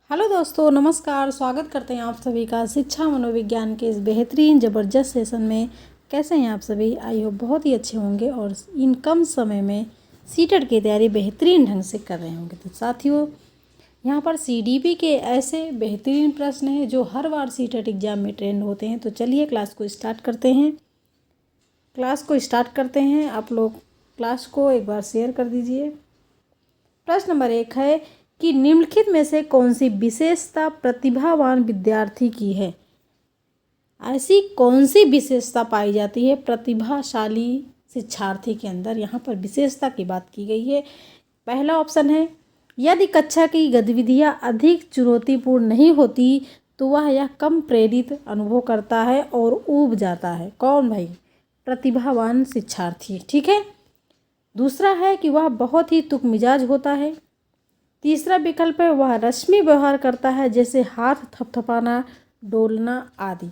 Hello दोस्तों, नमस्कार। स्वागत करते हैं आप सभी का शिक्षा मनोविज्ञान के इस बेहतरीन ज़बरदस्त सेशन में। कैसे हैं आप सभी? आई होप बहुत ही अच्छे होंगे और इन कम समय में सीटेट की तैयारी बेहतरीन ढंग से कर रहे होंगे। तो साथियों, यहाँ पर सीडीपी के ऐसे बेहतरीन प्रश्न हैं जो हर बार सीटेट एग्जाम में ट्रेंड होते हैं। तो चलिए क्लास को स्टार्ट करते हैं। आप लोग क्लास को एक बार शेयर कर दीजिए। प्रश्न नंबर 1 है कि निम्नलिखित में से कौन सी विशेषता प्रतिभावान विद्यार्थी की है? ऐसी कौन सी विशेषता पाई जाती है प्रतिभाशाली शिक्षार्थी के अंदर? यहाँ पर विशेषता की बात की गई है। पहला ऑप्शन है, यदि कक्षा की गतिविधियाँ अधिक चुनौतीपूर्ण नहीं होती तो वह यह कम प्रेरित अनुभव करता है और ऊब जाता है। कौन भाई? प्रतिभावान शिक्षार्थी। ठीक है। दूसरा है कि वह बहुत ही तुक मिजाज होता है। तीसरा विकल्प है, वह रस्मी व्यवहार करता है जैसे हाथ थपथपाना, डोलना आदि।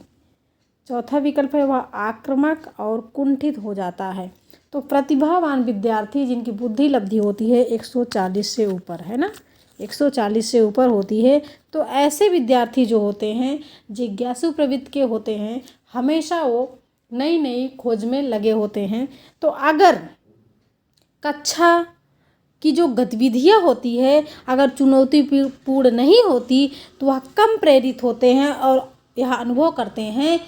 चौथा विकल्प है, वह आक्रामक और कुंठित हो जाता है। तो प्रतिभावान विद्यार्थी जिनकी बुद्धि लब्धि होती है 140 से ऊपर, है ना, 140 से ऊपर होती है, तो ऐसे विद्यार्थी जो होते हैं जिज्ञासु प्रवृत्ति के होते हैं, हमेशा वो नई नई खोज में लगे होते हैं। तो अगर कक्षा की जो गतिविधियाँ होती है अगर चुनौतीपूर्ण नहीं होती तो वह कम प्रेरित होते हैं और यह अनुभव करते हैं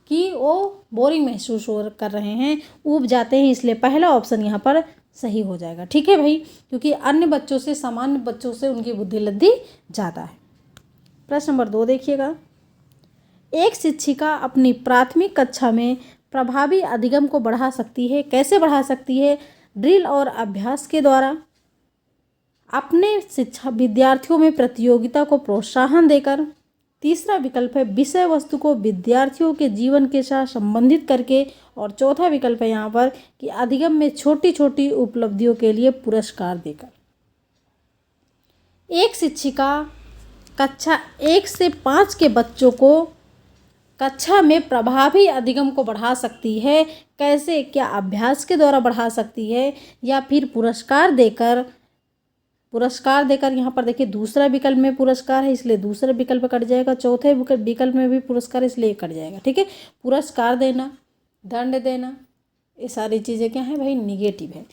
कि वो बोरिंग महसूस कर रहे हैं, ऊब जाते हैं। इसलिए पहला ऑप्शन यहाँ पर सही हो जाएगा। ठीक है भाई, क्योंकि अन्य बच्चों से, सामान्य बच्चों से उनकी बुद्धि लब्धि ज़्यादा है। प्रश्न नंबर 2 देखिएगा। एक शिक्षिका अपनी प्राथमिक कक्षा में प्रभावी अधिगम को बढ़ा सकती है। कैसे बढ़ा सकती है? ड्रिल और अभ्यास के द्वारा, अपने शिक्षा विद्यार्थियों में प्रतियोगिता को प्रोत्साहन देकर। तीसरा विकल्प है विषय वस्तु को विद्यार्थियों के जीवन के साथ संबंधित करके। और चौथा विकल्प है यहाँ पर कि अधिगम में छोटी छोटी उपलब्धियों के लिए पुरस्कार देकर। एक शिक्षिका कक्षा 1 से 5 के बच्चों को कक्षा में प्रभावी अधिगम को बढ़ा सकती है। कैसे? क्या अभ्यास के द्वारा बढ़ा सकती है या फिर पुरस्कार देकर? यहाँ पर देखिए दूसरा विकल्प में पुरस्कार है इसलिए दूसरा विकल्प कट जाएगा। चौथे विकल्प में भी पुरस्कार इसलिए कट जाएगा। ठीक है। पुरस्कार देना, दंड देना, ये सारी चीज़ें क्या है भाई? निगेटिव है।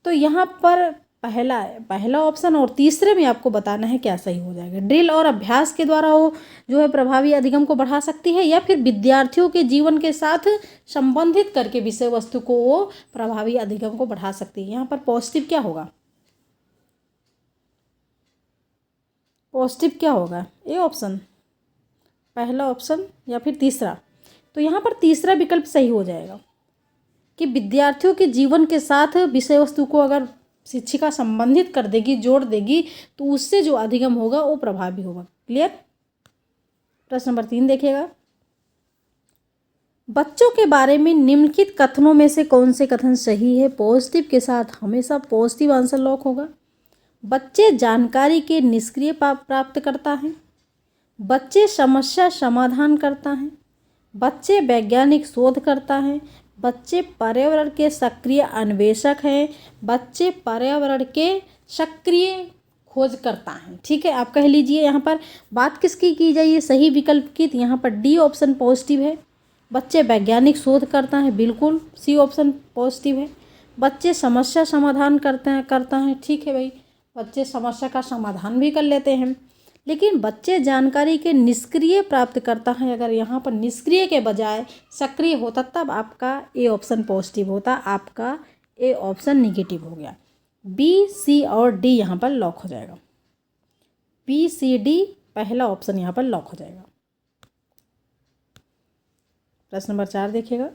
तो यहाँ पर पहला ऑप्शन और तीसरे में आपको बताना है क्या सही हो जाएगा। ड्रिल और अभ्यास के द्वारा वो जो है प्रभावी अधिगम को बढ़ा सकती है या फिर विद्यार्थियों के जीवन के साथ संबंधित करके विषय वस्तु को वो प्रभावी अधिगम को बढ़ा सकती है। यहाँ पर पॉजिटिव क्या होगा? पॉजिटिव क्या होगा? ए ऑप्शन, पहला ऑप्शन या फिर तीसरा? तो यहाँ पर तीसरा विकल्प सही हो जाएगा कि विद्यार्थियों के जीवन के साथ विषय वस्तु को अगर शिक्षिका संबंधित कर देगी, जोड़ देगी, तो उससे जो अधिगम होगा वो प्रभावी होगा। क्लियर? प्रश्न नंबर 3 देखिएगा। बच्चों के बारे में निम्नलिखित कथनों में से कौन से कथन सही है? पॉजिटिव के साथ हमेशा पॉजिटिव आंसर लॉक होगा। बच्चे जानकारी के निष्क्रिय प्राप्त करता है। बच्चे समस्या समाधान करता है। बच्चे वैज्ञानिक शोध करता है। बच्चे पर्यावरण के सक्रिय अन्वेषक हैं। बच्चे पर्यावरण के सक्रिय खोज करता है। ठीक है, आप कह लीजिए यहाँ पर बात किसकी की जाइए? सही विकल्प की। तो यहाँ पर डी ऑप्शन पॉजिटिव है। बच्चे वैज्ञानिक शोध करता है, बिल्कुल सी ऑप्शन पॉजिटिव है। बच्चे समस्या समाधान करता है। ठीक है भाई, बच्चे समस्या का समाधान भी कर लेते हैं। लेकिन बच्चे जानकारी के निष्क्रिय प्राप्त करता है, अगर यहाँ पर निष्क्रिय के बजाय सक्रिय होता तब आपका ए ऑप्शन पॉजिटिव होता, आपका ए ऑप्शन निगेटिव हो गया। बी, सी और डी यहाँ पर लॉक हो जाएगा। बी, सी, डी पहला ऑप्शन यहाँ पर लॉक हो जाएगा। प्रश्न नंबर 4 देखिएगा।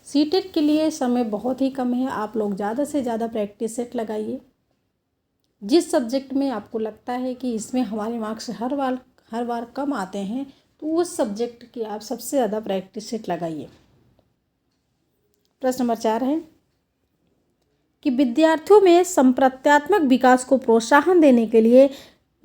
सीटेट के लिए समय बहुत ही कम है। आप लोग ज़्यादा से ज़्यादा प्रैक्टिस सेट लगाइए। जिस सब्जेक्ट में आपको लगता है कि इसमें हमारे मार्क्स हर बार कम आते हैं, तो उस सब्जेक्ट की आप सबसे ज़्यादा प्रैक्टिस सेट लगाइए। प्रश्न नंबर 4 है कि विद्यार्थियों में संप्रत्यात्मक विकास को प्रोत्साहन देने के लिए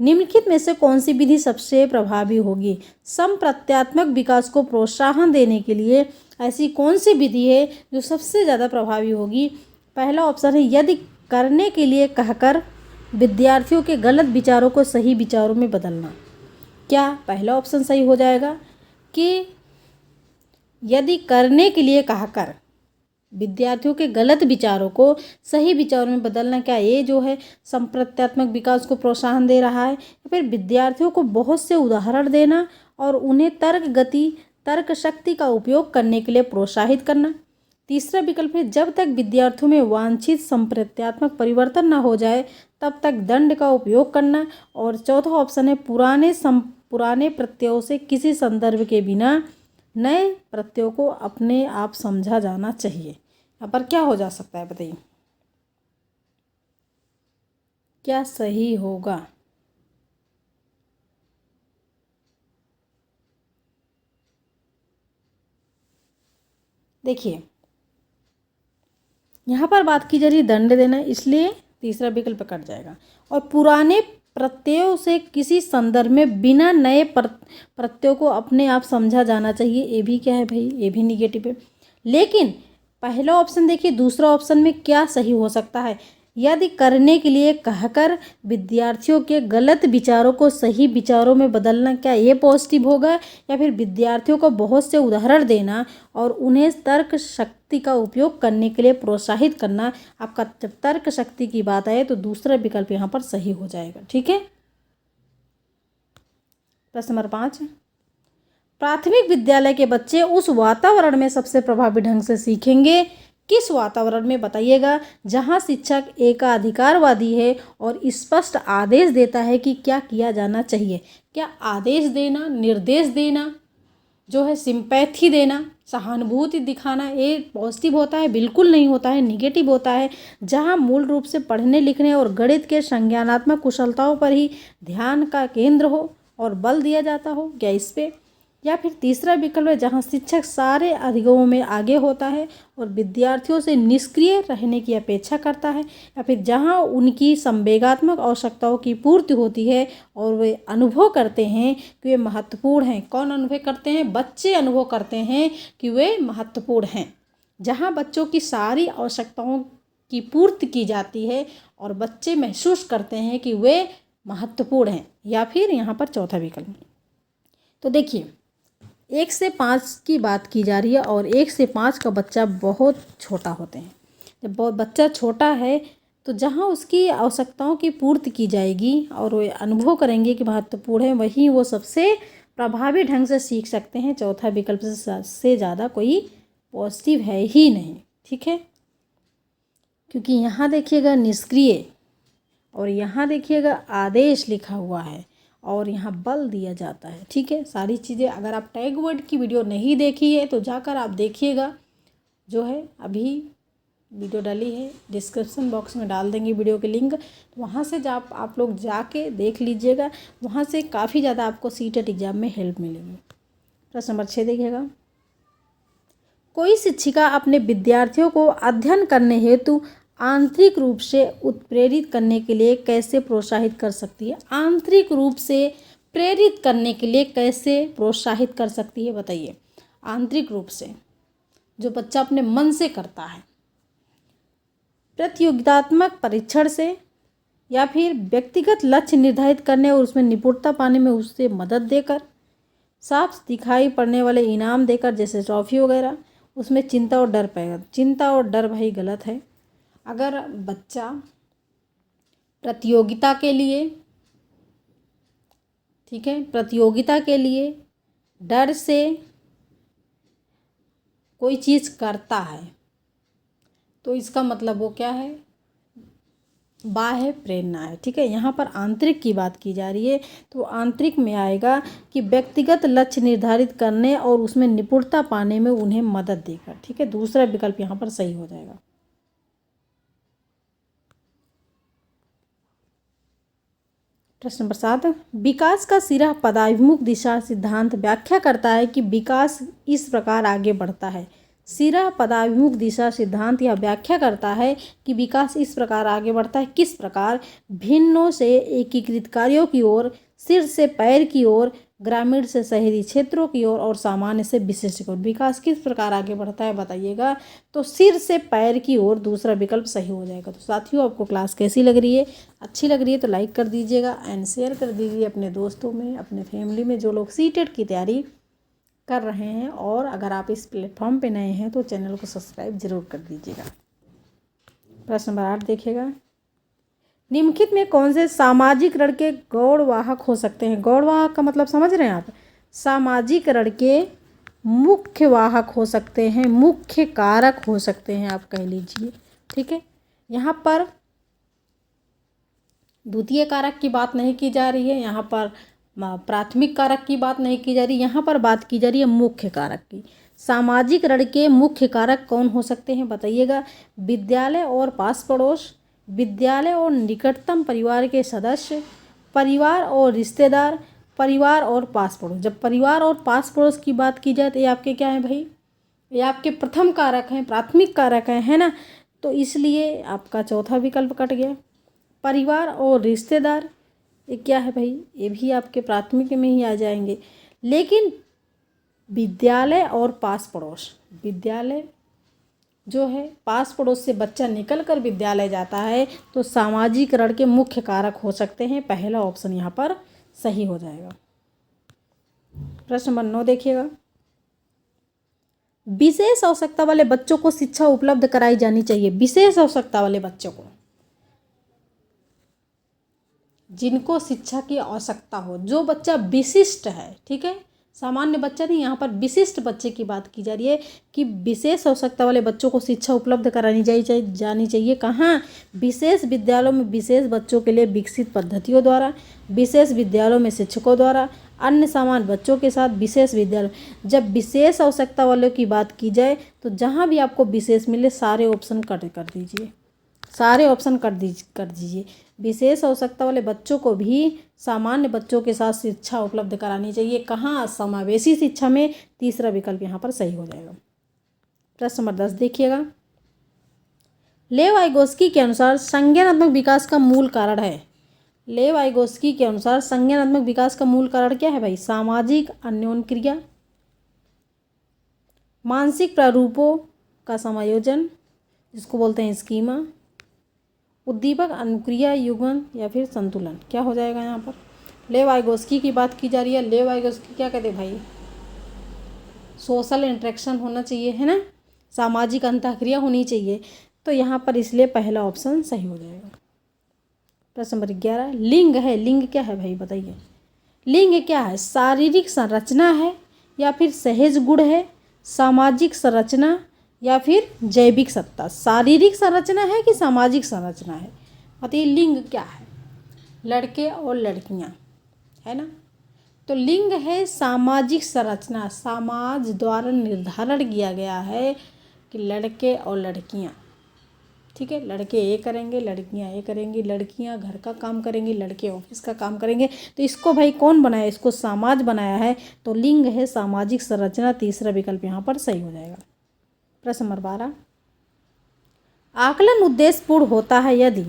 निम्नलिखित में से कौन सी विधि सबसे प्रभावी होगी? संप्रत्यात्मक विकास को प्रोत्साहन देने के लिए ऐसी कौन सी विधि है जो सबसे ज़्यादा प्रभावी होगी? पहला ऑप्शन है यदि करने के लिए कहकर विद्यार्थियों के गलत विचारों को सही विचारों में बदलना। क्या पहला ऑप्शन सही हो जाएगा कि यदि करने के लिए कहकर विद्यार्थियों के गलत विचारों को सही विचारों में बदलना, क्या ये जो है संप्रत्यात्मक विकास को प्रोत्साहन दे रहा है? या फिर विद्यार्थियों को बहुत से उदाहरण देना और उन्हें तर्क शक्ति का उपयोग करने के लिए प्रोत्साहित करना। तीसरा विकल्प है जब तक विद्यार्थियों में वांछित संप्रत्यात्मक परिवर्तन न हो जाए तब तक दंड का उपयोग करना। और चौथा ऑप्शन है पुराने प्रत्ययों से किसी संदर्भ के बिना नए प्रत्ययों को अपने आप समझा जाना चाहिए। यहाँ पर क्या हो जा सकता है बताइए, क्या सही होगा? देखिए यहाँ पर बात की जा रही है दंड देना, इसलिए तीसरा विकल्प कट जाएगा। और पुराने प्रत्ययों से किसी संदर्भ में बिना नए प्रत्ययों को अपने आप समझा जाना चाहिए, ये भी क्या है भाई, ये भी निगेटिव है। लेकिन पहला ऑप्शन देखिए, दूसरा ऑप्शन में क्या सही हो सकता है? यदि करने के लिए कहकर विद्यार्थियों के गलत विचारों को सही विचारों में बदलना, क्या ये पॉजिटिव होगा? या फिर विद्यार्थियों को बहुत से उदाहरण देना और उन्हें तर्क शक्ति का उपयोग करने के लिए प्रोत्साहित करना। आपका जब तर्क शक्ति की बात आए तो दूसरा विकल्प यहाँ पर सही हो जाएगा। ठीक है, प्रश्न नंबर 5, प्राथमिक विद्यालय के बच्चे उस वातावरण में सबसे प्रभावी ढंग से सीखेंगे। किस वातावरण में बताइएगा जहां शिक्षक एकाधिकारवादी है और स्पष्ट आदेश देता है कि क्या किया जाना चाहिए। क्या आदेश देना, निर्देश देना, जो है सिंपैथी देना, सहानुभूति दिखाना, ये पॉजिटिव होता है? बिल्कुल नहीं होता है, निगेटिव होता है। जहां मूल रूप से पढ़ने लिखने और गणित के संज्ञानात्मक कुशलताओं पर ही ध्यान का केंद्र हो और बल दिया जाता हो, क्या इस पे? या फिर तीसरा विकल्प है जहां शिक्षक सारे अधिगमों में आगे होता है और विद्यार्थियों से निष्क्रिय रहने की अपेक्षा करता है। या फिर जहां उनकी संवेगात्मक आवश्यकताओं की पूर्ति होती है और वे अनुभव करते हैं कि वे महत्वपूर्ण हैं। कौन अनुभव करते हैं? बच्चे अनुभव करते हैं कि वे महत्वपूर्ण हैं। जहाँ बच्चों की सारी आवश्यकताओं की पूर्ति की जाती है और बच्चे महसूस करते हैं कि वे महत्वपूर्ण हैं। या फिर यहाँ पर चौथा विकल्प। तो देखिए 1 से 5 की बात की जा रही है और 1 से 5 का बच्चा बहुत छोटा होते हैं। जब बहुत बच्चा छोटा है तो जहाँ उसकी आवश्यकताओं की पूर्ति की जाएगी और वे अनुभव करेंगे कि महत्वपूर्ण है, वहीं वो सबसे प्रभावी ढंग से सीख सकते हैं। चौथा विकल्प से ज़्यादा कोई पॉजिटिव है ही नहीं। ठीक है, क्योंकि यहाँ देखिएगा निष्क्रिय और यहाँ देखिएगा आदेश लिखा हुआ है और यहाँ बल दिया जाता है। ठीक है, सारी चीज़ें अगर आप टैग वर्ड की वीडियो नहीं देखी है तो जाकर आप देखिएगा, जो है अभी वीडियो डाली है, डिस्क्रिप्शन बॉक्स में डाल देंगे वीडियो के लिंक, तो वहाँ से आप लोग जाके देख लीजिएगा। वहाँ से काफ़ी ज़्यादा आपको सीटेट एग्जाम में हेल्प मिलेगी। प्रश्न नंबर 6 देखिएगा, कोई शिक्षिका अपने विद्यार्थियों को अध्ययन करने हेतु आंतरिक रूप से उत्प्रेरित करने के लिए कैसे प्रोत्साहित कर सकती है? आंतरिक रूप से प्रेरित करने के लिए कैसे प्रोत्साहित कर सकती है बताइए? आंतरिक रूप से जो बच्चा अपने मन से करता है, प्रतियोगितात्मक परीक्षण से, या फिर व्यक्तिगत लक्ष्य निर्धारित करने और उसमें निपुणता पाने में उससे मदद देकर, साफ दिखाई पड़ने वाले इनाम देकर जैसे ट्रॉफी वगैरह, उसमें चिंता और डर पैदा। चिंता और डर भाई गलत है। अगर बच्चा प्रतियोगिता के लिए, ठीक है, प्रतियोगिता के लिए डर से कोई चीज़ करता है तो इसका मतलब वो क्या है? बाह्य प्रेरणा है। ठीक है, यहाँ पर आंतरिक की बात की जा रही है तो आंतरिक में आएगा कि व्यक्तिगत लक्ष्य निर्धारित करने और उसमें निपुणता पाने में उन्हें मदद देकर। ठीक है, दूसरा विकल्प यहाँ पर सही हो जाएगा। प्रश्न नंबर 7, विकास का सिरा पदाभिमुख दिशा सिद्धांत व्याख्या करता है कि विकास इस प्रकार आगे बढ़ता है। सिरा पदाभिमुख दिशा सिद्धांत यह व्याख्या करता है कि विकास इस प्रकार आगे बढ़ता है। किस प्रकार? भिन्नों से एकीकृत कार्यों की ओर, सिर से पैर की ओर, ग्रामीण से शहरी क्षेत्रों की ओर और सामान्य से विशिष्ट की ओर। विकास किस प्रकार आगे बढ़ता है बताइएगा, तो सिर से पैर की ओर दूसरा विकल्प सही हो जाएगा। तो साथियों, आपको क्लास कैसी लग रही है? अच्छी लग रही है तो लाइक कर दीजिएगा एंड शेयर कर दीजिए अपने दोस्तों में, अपने फैमिली में जो लोग सीटेट की तैयारी कर रहे हैं। और अगर आप इस प्लेटफॉर्म पे नए हैं तो चैनल को सब्सक्राइब जरूर कर दीजिएगा। प्रश्न नंबर 8 देखिएगा, निम्नलिखित में कौन से सामाजिक ऋण के गौड़वाहक हो सकते हैं? गौड़वाहक का मतलब समझ रहे हैं आप? सामाजिक ऋण के मुख्य वाहक हो सकते हैं, मुख्य कारक हो सकते हैं, आप कह लीजिए। ठीक है, यहाँ पर द्वितीय कारक की बात नहीं की जा रही है, यहाँ पर प्राथमिक कारक की बात नहीं की जा रही, यहाँ पर बात की जा रही है मुख्य कारक की। सामाजिक ऋण के मुख्य कारक कौन हो सकते हैं बताइएगा? विद्यालय और पास पड़ोस, विद्यालय और निकटतम परिवार के सदस्य, परिवार और रिश्तेदार, परिवार और पास पड़ोस। जब परिवार और पास पड़ोस की बात की जाए तो ये आपके क्या है भाई? ये आपके प्रथम कारक हैं, प्राथमिक कारक हैं, है ना? तो इसलिए आपका चौथा विकल्प कट गया। परिवार और रिश्तेदार ये क्या है भाई? ये भी आपके प्राथमिक में ही आ जाएंगे। लेकिन विद्यालय और पास पड़ोस, विद्यालय जो है पास पड़ोस से बच्चा निकल कर विद्यालय जाता है तो सामाजिक ऋण के मुख्य कारक हो सकते हैं। पहला ऑप्शन यहाँ पर सही हो जाएगा। प्रश्न नंबर 9 देखिएगा, विशेष आवश्यकता वाले बच्चों को शिक्षा उपलब्ध कराई जानी चाहिए। विशेष आवश्यकता वाले बच्चों को, जिनको शिक्षा की आवश्यकता हो, जो बच्चा विशिष्ट है, ठीक है, सामान्य बच्चा नहीं, यहाँ पर विशिष्ट बच्चे की बात की जा रही है कि विशेष आवश्यकता वाले बच्चों को शिक्षा उपलब्ध करानी जानी चाहिए। कहाँ? विशेष विद्यालयों में, विशेष बच्चों के लिए विकसित पद्धतियों द्वारा, विशेष विद्यालयों में शिक्षकों द्वारा, अन्य सामान्य बच्चों के साथ विशेष विद्यालय। जब विशेष आवश्यकता वालों की बात की जाए तो जहाँ भी आपको विशेष मिले सारे ऑप्शन कट कर दीजिए, सारे ऑप्शन कर दीजिए। विशेष आवश्यकता वाले बच्चों को भी सामान्य बच्चों के साथ शिक्षा उपलब्ध करानी चाहिए। कहाँ? समावेशी शिक्षा में। तीसरा विकल्प यहाँ पर सही हो जाएगा। प्रश्न नंबर 10 देखिएगा, लेव वाइगोस्की के अनुसार संज्ञानात्मक विकास का मूल कारण है। लेव वाइगोस्की के अनुसार संज्ञानात्मक विकास का मूल कारण क्या है भाई? सामाजिक अन्योन्क्रिया, मानसिक प्रारूपों का समायोजन जिसको बोलते हैं स्कीमा, उद्दीपक अनुक्रिया युग्मन या फिर संतुलन। क्या हो जाएगा यहाँ पर? लेव वाइगोस्की की बात की जा रही है। लेव वाइगोस्की क्या कहते हैं भाई? सोशल इंटरेक्शन होना चाहिए, है ना, सामाजिक अंतःक्रिया होनी चाहिए। तो यहाँ पर इसलिए पहला ऑप्शन सही हो जाएगा। प्रश्न नंबर 11, लिंग है। लिंग क्या है भाई बताइए? लिंग क्या है? शारीरिक संरचना है या फिर सहज गुण है, सामाजिक संरचना या फिर जैविक सत्ता? शारीरिक संरचना है कि सामाजिक संरचना है? बताइए लिंग क्या है? लड़के और लड़कियां, है ना? तो लिंग है सामाजिक संरचना, समाज द्वारा निर्धारण किया गया है कि लड़के और लड़कियां, ठीक है, लड़के ये करेंगे, लड़कियां ये करेंगी, लड़कियां घर का काम करेंगी, लड़के ऑफिस का काम करेंगे। तो इसको भाई कौन बनाया? इसको समाज बनाया है। तो लिंग है सामाजिक संरचना। तीसरा विकल्प यहाँ पर सही हो जाएगा। प्रश्न नंबर 12, आकलन उद्देश्यपूर्ण होता है यदि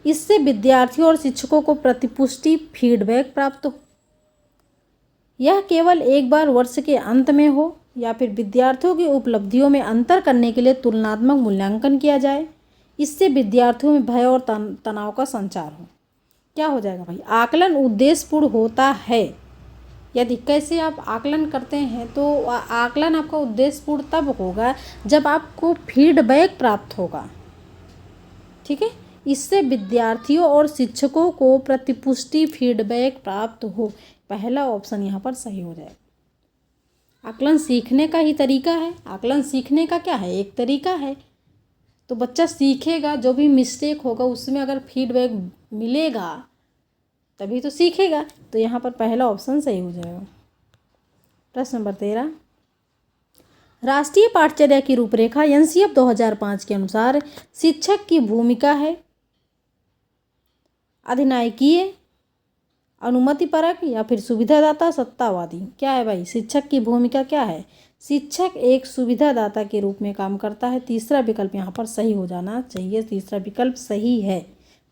इससे विद्यार्थियों और शिक्षकों को प्रतिपुष्टि फीडबैक प्राप्त हो, यह केवल एक बार वर्ष के अंत में हो, या फिर विद्यार्थियों की उपलब्धियों में अंतर करने के लिए तुलनात्मक मूल्यांकन किया जाए, इससे विद्यार्थियों में भय और तनाव का संचार हो। क्या हो जाएगा भाई? आकलन उद्देश्यपूर्ण होता है यदि। कैसे आप आकलन करते हैं? तो आकलन आपका उद्देश्यपूर्ण तब होगा जब आपको फीडबैक प्राप्त होगा, ठीक है, इससे विद्यार्थियों और शिक्षकों को प्रतिपुष्टि फीडबैक प्राप्त हो। पहला ऑप्शन यहाँ पर सही हो जाएगा। आकलन सीखने का ही तरीका है। आकलन सीखने का क्या है? एक तरीका है। तो बच्चा सीखेगा, जो भी मिस्टेक होगा उसमें अगर फीडबैक मिलेगा तभी तो सीखेगा। तो यहाँ पर पहला ऑप्शन सही हो जाएगा। प्रश्न नंबर 13, राष्ट्रीय पाठचर्या की रूपरेखा एनसीएफ 2005 के अनुसार शिक्षक की भूमिका है अधिनायकीय, अनुमतिपरक या फिर सुविधादाता, सत्तावादी। क्या है भाई? शिक्षक की भूमिका क्या है? शिक्षक एक सुविधादाता के रूप में काम करता है। तीसरा विकल्प यहाँ पर सही हो जाना चाहिए। तीसरा विकल्प सही है।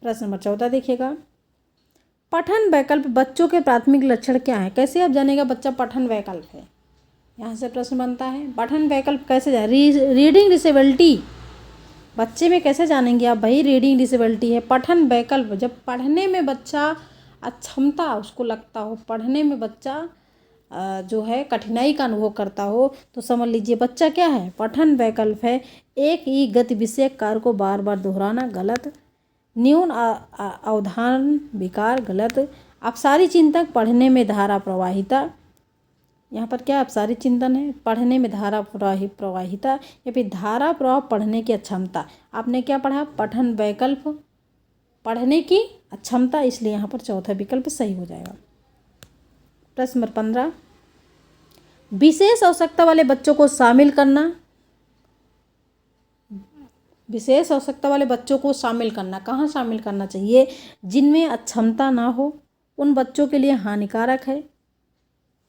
प्रश्न नंबर 14 देखिएगा, पठन वैकल्प बच्चों के प्राथमिक लक्षण क्या है? कैसे आप जानेगा बच्चा पठन वैकल्प है? यहाँ से प्रश्न बनता है, पठन वैकल्प कैसे जाए? रीडिंग डिसेबिलिटी, बच्चे में कैसे जानेंगे आप भाई रीडिंग डिसेबिलिटी है? पठन वैकल्प, जब पढ़ने में बच्चा अक्षमता उसको लगता हो, पढ़ने में बच्चा जो है कठिनाई का अनुभव करता हो, तो समझ लीजिए बच्चा क्या है? पठन वैकल्प है। एक ही गति विषयक कार्य को बार बार दोहराना, गलत। न्यून अवधान विकार, गलत। अपसारी चिंतक, पढ़ने में धारा प्रवाहिता, यहाँ पर क्या अपसारी चिंतन है? पढ़ने में धारा प्रवाहिता या फिर धारा प्रवाह, पढ़ने की अक्षमता। आपने क्या पढ़ा? पठन वैकल्प, पढ़ने की अक्षमता, इसलिए यहाँ पर चौथा विकल्प सही हो जाएगा। प्रश्न नंबर 15, विशेष आवश्यकता वाले बच्चों को शामिल करना। विशेष आवश्यकता वाले बच्चों को शामिल करना, कहाँ शामिल करना चाहिए? जिनमें अक्षमता ना हो उन बच्चों के लिए हानिकारक है।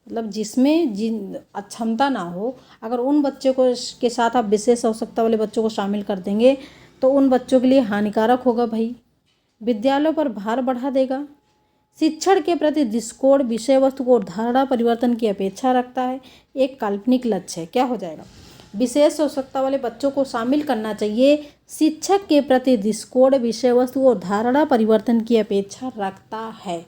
मतलब जिसमें जिन अक्षमता ना हो, अगर उन बच्चों को के साथ आप विशेष आवश्यकता वाले बच्चों को शामिल कर देंगे तो उन बच्चों के लिए हानिकारक होगा भाई। विद्यालयों पर भार बढ़ा देगा। शिक्षण के प्रति दृष्टिकोण विषय वस्तु को धारणा परिवर्तन की अपेक्षा रखता है। एक काल्पनिक लक्ष्य है। क्या हो जाएगा? विशेष आवश्यकता वाले बच्चों को शामिल करना चाहिए। शिक्षक के प्रति दृष्टिकोण विषय वस्तु और धारणा परिवर्तन की अपेक्षा रखता है,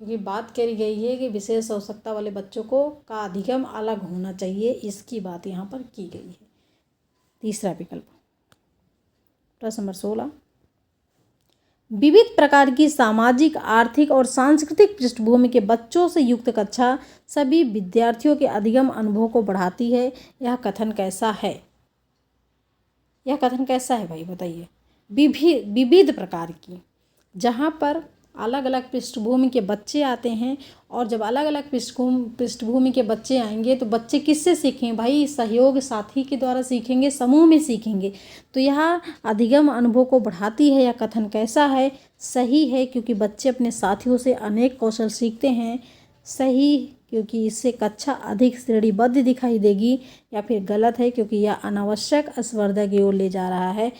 क्योंकि बात करी गई है कि विशेष आवश्यकता वाले बच्चों को का अधिगम अलग होना चाहिए, इसकी बात यहाँ पर की गई है। तीसरा विकल्प। प्रश्न नंबर 16, विविध प्रकार की सामाजिक, आर्थिक और सांस्कृतिक पृष्ठभूमि के बच्चों से युक्त कक्षा सभी विद्यार्थियों के अधिगम अनुभव को बढ़ाती है। यह कथन कैसा है? यह कथन कैसा है भाई बताइए? विविध प्रकार की, जहाँ पर अलग अलग पृष्ठभूमि के बच्चे आते हैं, और जब अलग अलग पृष्ठभूमि के बच्चे आएंगे तो बच्चे किससे सीखें भाई? सहयोग साथी के द्वारा सीखेंगे, समूह में सीखेंगे। तो यह अधिगम अनुभव को बढ़ाती है। यह कथन कैसा है? सही है, क्योंकि बच्चे अपने साथियों से अनेक कौशल सीखते हैं। सही, क्योंकि इससे कक्षा अधिक श्रेणीबद्ध दिखाई देगी। या फिर गलत है, क्योंकि यह अनावश्यक स्पर्धा की ओर ले जा रहा है।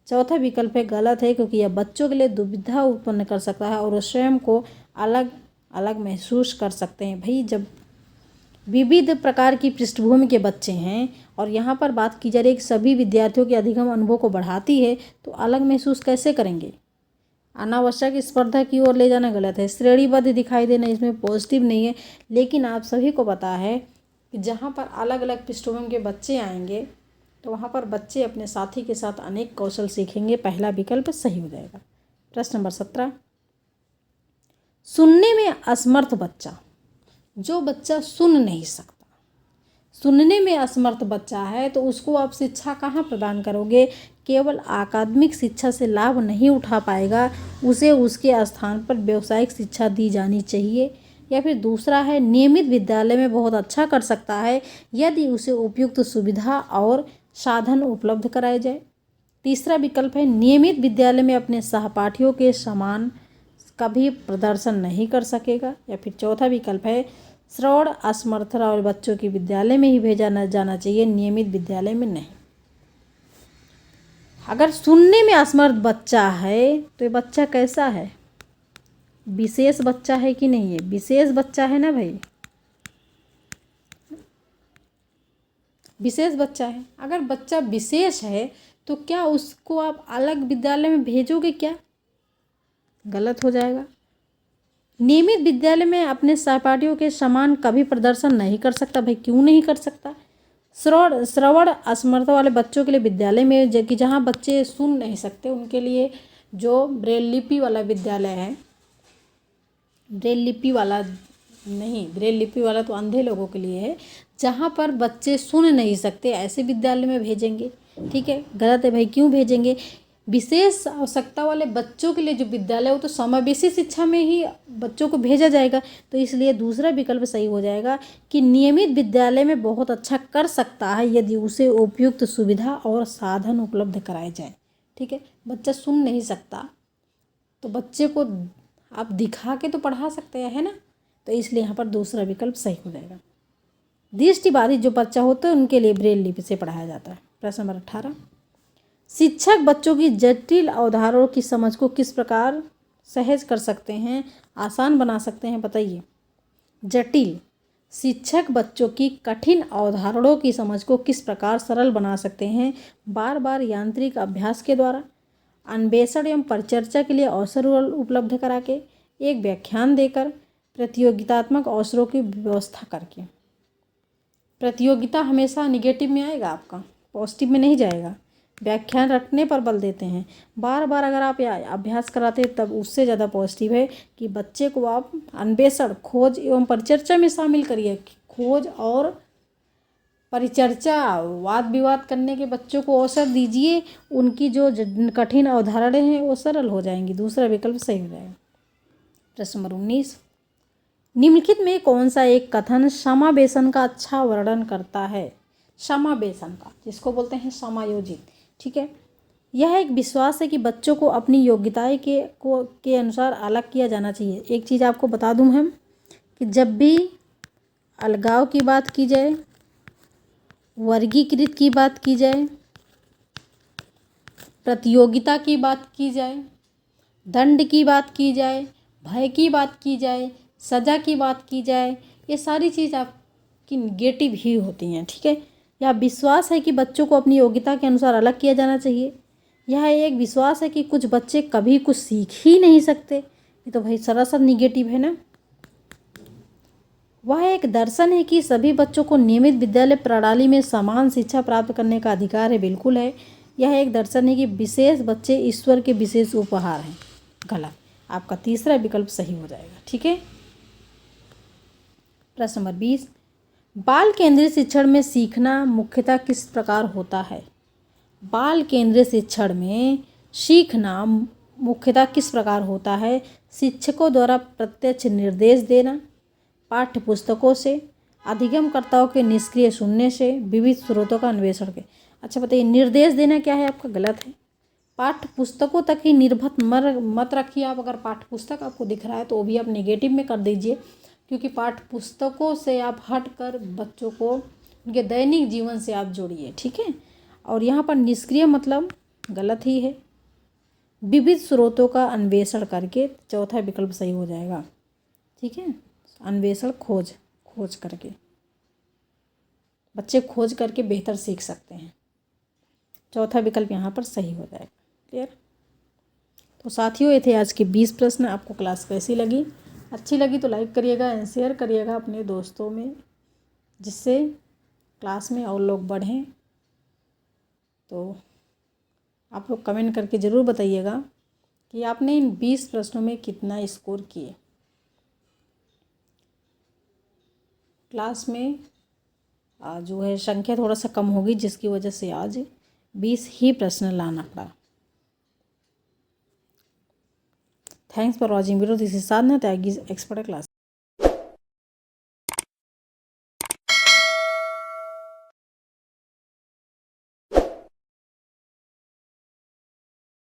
चौथा विकल्प है गलत है, क्योंकि यह बच्चों के लिए दुविधा उत्पन्न कर सकता है और वो स्वयं को अलग अलग महसूस कर सकते हैं। भाई जब विविध प्रकार की पृष्ठभूमि के बच्चे हैं और यहाँ पर बात की जा रही है कि सभी विद्यार्थियों के अधिगम अनुभव को बढ़ाती है, तो अलग महसूस कैसे करेंगे? अनावश्यक स्पर्धा की ओर ले जाना गलत है। श्रेणीबद्ध दिखाई देना, इसमें पॉजिटिव नहीं है। लेकिन आप सभी को पता है कि जहाँ पर अलग अलग पृष्ठभूमि के बच्चे आएंगे तो वहाँ पर बच्चे अपने साथी के साथ अनेक कौशल सीखेंगे। पहला विकल्प सही हो जाएगा। प्रश्न नंबर 17, सुनने में असमर्थ बच्चा, जो बच्चा सुन नहीं सकता, सुनने में असमर्थ बच्चा है, तो उसको आप शिक्षा कहाँ प्रदान करोगे? केवल अकादमिक शिक्षा से लाभ नहीं उठा पाएगा, उसे उसके स्थान पर व्यावसायिक शिक्षा दी जानी चाहिए। या फिर दूसरा है, नियमित विद्यालय में बहुत अच्छा कर सकता है यदि उसे उपयुक्त सुविधा और साधन उपलब्ध कराए जाए। तीसरा विकल्प है, नियमित विद्यालय में अपने सहपाठियों के समान कभी प्रदर्शन नहीं कर सकेगा। या फिर चौथा विकल्प है, श्रवण असमर्थ और बच्चों की विद्यालय में ही भेजा जाना चाहिए, नियमित विद्यालय में नहीं। अगर सुनने में असमर्थ बच्चा है तो ये बच्चा कैसा है? विशेष बच्चा है कि नहीं? है विशेष बच्चा है ना भाई, विशेष बच्चा है। अगर बच्चा विशेष है तो क्या उसको आप अलग विद्यालय में भेजोगे क्या? गलत हो जाएगा। नियमित विद्यालय में अपने सहपाठियों के समान कभी प्रदर्शन नहीं कर सकता। भाई क्यों नहीं कर सकता? श्रवण असमर्थ वाले बच्चों के लिए विद्यालय में जहाँ बच्चे सुन नहीं सकते उनके लिए जो ब्रेल लिपि वाला विद्यालय है, ब्रेल लिपि वाला नहीं, ब्रेल लिपि वाला तो अंधे लोगों के लिए है, जहाँ पर बच्चे सुन नहीं सकते ऐसे विद्यालय में भेजेंगे। ठीक है, गलत है भाई। क्यों भेजेंगे? विशेष आवश्यकता वाले बच्चों के लिए जो विद्यालय हो तो समावेशी शिक्षा में ही बच्चों को भेजा जाएगा, तो इसलिए दूसरा विकल्प सही हो जाएगा कि नियमित विद्यालय में बहुत अच्छा कर सकता है यदि उसे उपयुक्त सुविधा और साधन उपलब्ध कराए जाए। ठीक है, बच्चा सुन नहीं सकता तो बच्चे को आप दिखा के तो पढ़ा सकते हैं, है ना? तो इसलिए यहाँ पर दूसरा विकल्प सही हो जाएगा। दृष्टिबाधित जो बच्चा होता है उनके लिए ब्रेल लिपि से पढ़ाया जाता है। प्रश्न नंबर 18, शिक्षक बच्चों की जटिल अवधारणाओं की समझ को किस प्रकार सहज कर सकते हैं, आसान बना सकते हैं, बताइए। जटिल। शिक्षक बच्चों की कठिन अवधारणाओं की समझ को किस प्रकार सरल बना सकते हैं? बार बार यांत्रिक अभ्यास के द्वारा, अन्वेषण एवं परिचर्चा के लिए अवसर उपलब्ध करा के, एक व्याख्यान देकर, प्रतियोगितात्मक अवसरों की व्यवस्था करके। प्रतियोगिता हमेशा निगेटिव में आएगा, आपका पॉजिटिव में नहीं जाएगा। व्याख्यान रटने पर बल देते हैं, बार बार अगर आप अभ्यास कराते हैं तब उससे ज़्यादा पॉजिटिव है कि बच्चे को आप अन्वेषण, खोज एवं परिचर्चा में शामिल करिए। खोज और परिचर्चा, वाद विवाद करने के बच्चों को अवसर दीजिए, उनकी जो कठिन अवधारणाएं हैं वो सरल हो जाएंगी। दूसरा विकल्प सही हो जाएगा। प्रश्न नंबर 19, निम्नलिखित में कौन सा एक कथन समावेशन का अच्छा वर्णन करता है? समावेशन का, जिसको बोलते हैं समायोजित, ठीक है। यह एक विश्वास है कि बच्चों को अपनी योग्यताएं के अनुसार अलग किया जाना चाहिए। एक चीज़ आपको बता दूं हम कि जब भी अलगाव की बात की जाए, वर्गीकृत की बात की जाए, प्रतियोगिता की बात की जाए, दंड की बात की जाए, भय की बात की जाए, सज़ा की बात की जाए, ये सारी चीज़ आपकी निगेटिव ही होती हैं, ठीक है। यह विश्वास है कि बच्चों को अपनी योग्यता के अनुसार अलग किया जाना चाहिए। यह एक विश्वास है कि कुछ बच्चे कभी कुछ सीख ही नहीं सकते, ये तो भाई सरासर निगेटिव है ना। वह एक दर्शन है कि सभी बच्चों को नियमित विद्यालय प्रणाली में समान शिक्षा प्राप्त करने का अधिकार है, बिल्कुल है। यह एक दर्शन है कि विशेष बच्चे ईश्वर के विशेष उपहार हैं, गलत। आपका तीसरा विकल्प सही हो जाएगा, ठीक है। प्रश्न नंबर 20, बाल केंद्रित शिक्षण में सीखना मुख्यतः किस प्रकार होता है? बाल केंद्रित शिक्षण में सीखना मुख्यतः किस प्रकार होता है? शिक्षकों द्वारा प्रत्यक्ष निर्देश देना, पाठ्य पुस्तकों से, अधिगमकर्ताओं के निष्क्रिय सुनने से, विविध स्रोतों का अन्वेषण के। अच्छा बताइए, निर्देश देना क्या है? आपका गलत है। पाठ्य पुस्तकों तक ही निर्भर मत रखिए आप। अगर पाठ्य पुस्तक आपको दिख रहा है तो वो भी आप नेगेटिव में कर दीजिए, क्योंकि पाठ्य पुस्तकों से आप हटकर बच्चों को उनके दैनिक जीवन से आप जोड़िए, ठीक है। और यहाँ पर निष्क्रिय मतलब गलत ही है। विविध स्रोतों का अन्वेषण करके, चौथा विकल्प सही हो जाएगा, ठीक है। अन्वेषण, खोज करके बच्चे खोज करके बेहतर सीख सकते हैं। चौथा विकल्प यहाँ पर सही हो जाएगा। क्लियर? तो साथियों, ये थे आज के 20 प्रश्न। आपको क्लास कैसी लगी? अच्छी लगी तो लाइक करिएगा एंड शेयर करिएगा अपने दोस्तों में, जिससे क्लास में और लोग बढ़ें। तो आप लोग कमेंट करके ज़रूर बताइएगा कि आपने इन 20 प्रश्नों में कितना स्कोर किए। क्लास में जो है संख्या थोड़ा सा कम होगी, जिसकी वजह से आज 20 ही प्रश्न लाना पड़ा। Thanks for watching video. This is Sadhana Tyagi, expert class.